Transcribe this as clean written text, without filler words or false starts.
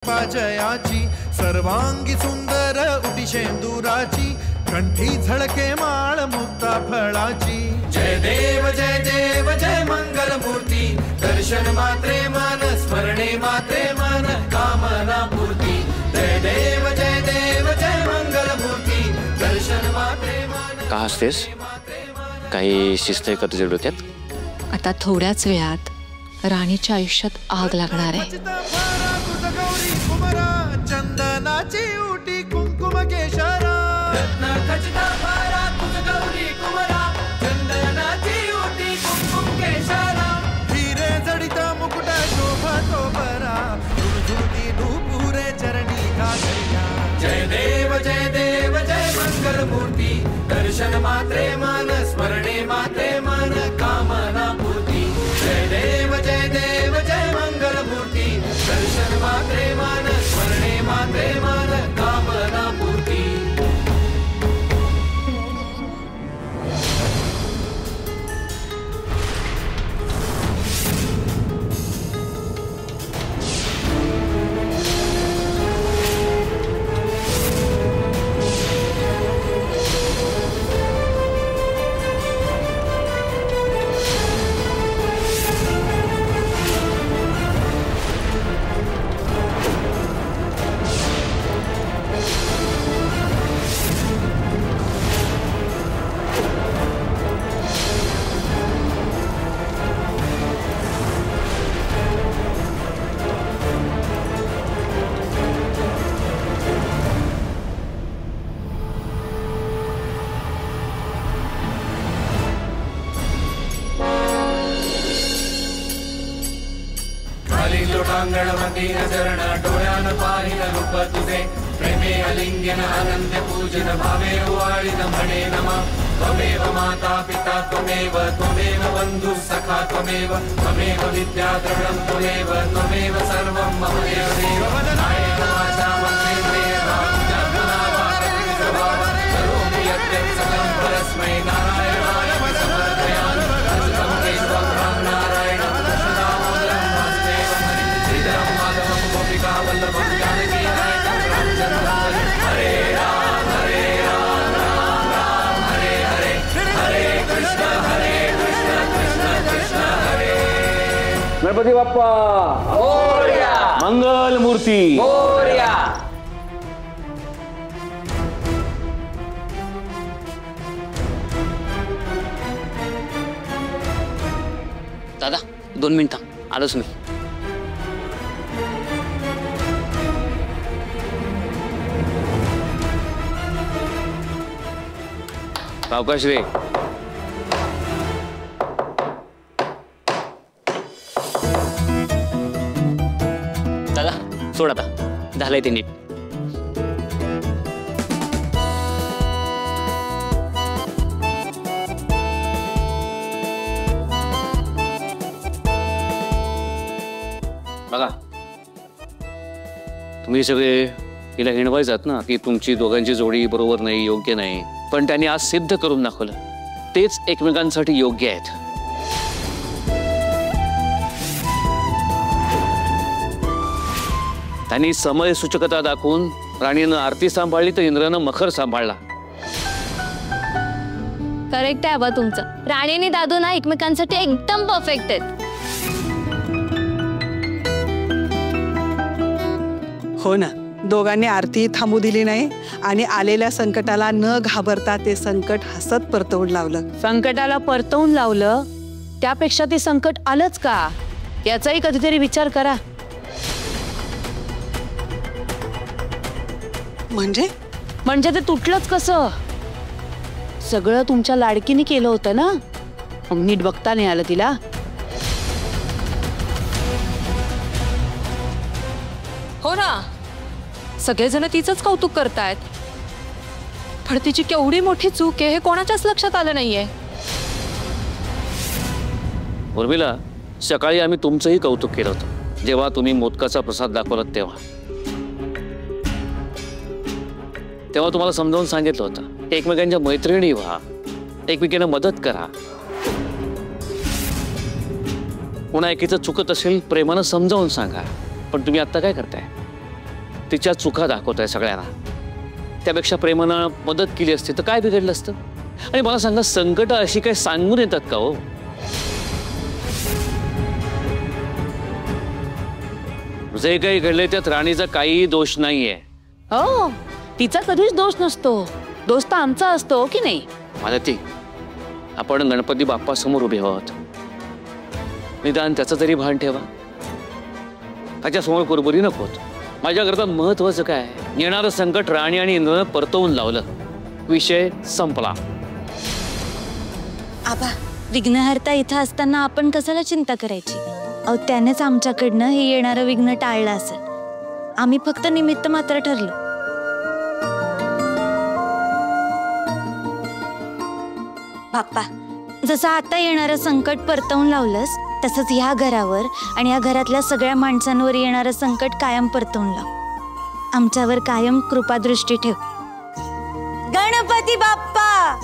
जयाची सर्वांगी सुंदर उटी शेंदुराची कंठी झळके माळ मुक्ता फळाची। जय देव जय मंगल मूर्ती दर्शन मात्रे मन स्मरणे मात्रे मन कामना पूर्ती। जय देव जय मंगल मूर्ती दर्शन मात्रे मन। का हसतेस? काही शिस्त आहे का तुझ्या डोक्यात? आता थोड्याच वेळात राणीच्या आयुष्यात आग लागणार आहे। चंदनाची उटी कुंकुम केशरा रत्न खचिता भारा तुझ गौरी कुमरा चंदनाची उटी कुंकुम केशरा हिरे जडिता मुकुट शोभा तो बरा झुळझुळती धूपुरे चरणी घागरिया। जय देव जय मंगल मूर्ती दर्शन मात्रे मन स्मरणे मात्रे मन कामना पूर्ती। जय देव जय मंगल मूर्ती दर्शन मात्रे मन स्मरणे मात्रे मन कामना पूर्ती। लोटांगणवती नजरण डोळ्यान पाहिन रूप तुझे प्रेमे अलिंगन अनंत पूजन भावे ओवाळीन म्हणे नमः। त्वमेव माता पिता त्वमेव बंधु सखा त्वमेव विद्या द्रढं त्वमेव सर्वं मम देव नारायण वाचा मंत्रेन्द्रिय करोमि यद्यत् सकलं परस्मै नारायणाय समर्पयामि। अच्युतं केशवं राम नारायण कृष्णदामोदरं वासुदेवं श्रीधरं माधवं गोपिका वल्लभं जानकी नायकं रामचन्द्रं। हरे राम राम राम हरे हरे हरे कृष्ण कृष्ण कृष्ण हरे। गणपती बाप्पा मोरया, मंगल मूर्ती मोरया। दादा 2 मिनिटं आलोच मी। सावकाश रे। दादा सोड आता, झालंय ते नीट। बघा तुम्ही सगळे हिला हिणवायचात ना की तुमची दोघांची जोडी बरोबर नाही, योग्य नाही, पण त्यांनी आज सिद्ध करून दाखवलं तेच एकमेकांसाठी योग्य आहेत। त्यांनी समय सूचकता दाखवून राणीनं आरती सांभाळली तर इंद्रानं मखर सांभाळला। करेक्ट आहे बा तुमचं। राणी आणि दादू ना एकमेकांसाठी एकदम परफेक्ट आहेत। हो ना, दोघांनी आरती थांबू दिली नाही आणि आलेल्या संकटाला न घाबरता ते संकट हसत परतवून लावलं। संकटाला परतवून लावलं त्यापेक्षा ते संकट आलंच का याचाही कधीतरी विचार करा। म्हणजे ते तुटलंच कसं? सगळं तुमच्या लाडकीने केलं होतं ना, नीट बघता नाही आलं तिला। हो ना, सगळेजण तिचंच कौतुक करतायत, पण तिची केवढी मोठी चूक आहे हे कोणाच्याच लक्षात आलं नाहीये। उर्मिला, सकाळी आम्ही तुमचंही कौतुक केलं होतं जेव्हा तुम्ही मोदकाचा प्रसाद दाखवलात तेव्हा तुम्हाला समजावून सांगितलं होतं एकमेकांच्या मैत्रिणी व्हा, एकमेकांना मदत करा। पुन्हा एकीचं चुकत असेल प्रेमानं समजावून सांगा, पण तुम्ही आता काय करताय? तिच्या चुका दाखवत आहे सगळ्यांना. त्यापेक्षा प्रेमानं मदत केली असती तर काय बिघडलं असतं? आणि मला सांगा, संकट अशी काही सांगून येतात का हो? जे काही घडले त्यात राणीचा काही दोष नाहीये. हो, तिचा कधीच दोष नसतो. दोष तर आमचा असतो की नाही? मालती, आपण गणपती बाप्पा समोर उभे आहोत. निदान त्याचं तरी भान ठेवा. त्याच्या समोर कुरबुरी नकोत. माझ्याकरता महत्वाचं काय, येणारं संकट राणी आणि इंद्रनं परतवून लावलं. विषय संपला. आबा, विघ्नहर्ता इथं असताना आपण कशाला चिंता करायची? अहो, त्यानेच आमच्याकडनं हे येणारं विघ्न टाळलं असेल. आम्ही फक्त निमित्त मात्र ठरलो. बाप्पा, जसं आता येणारं संकट परतवून लावलंस, तसंच ह्या घरावर आणि ह्या घरातल्या सगळ्या माणसांवर येणारं संकट कायम परतवून लाव. आमच्यावर कायम कृपादृष्टी ठेव. गणपती बाप्पा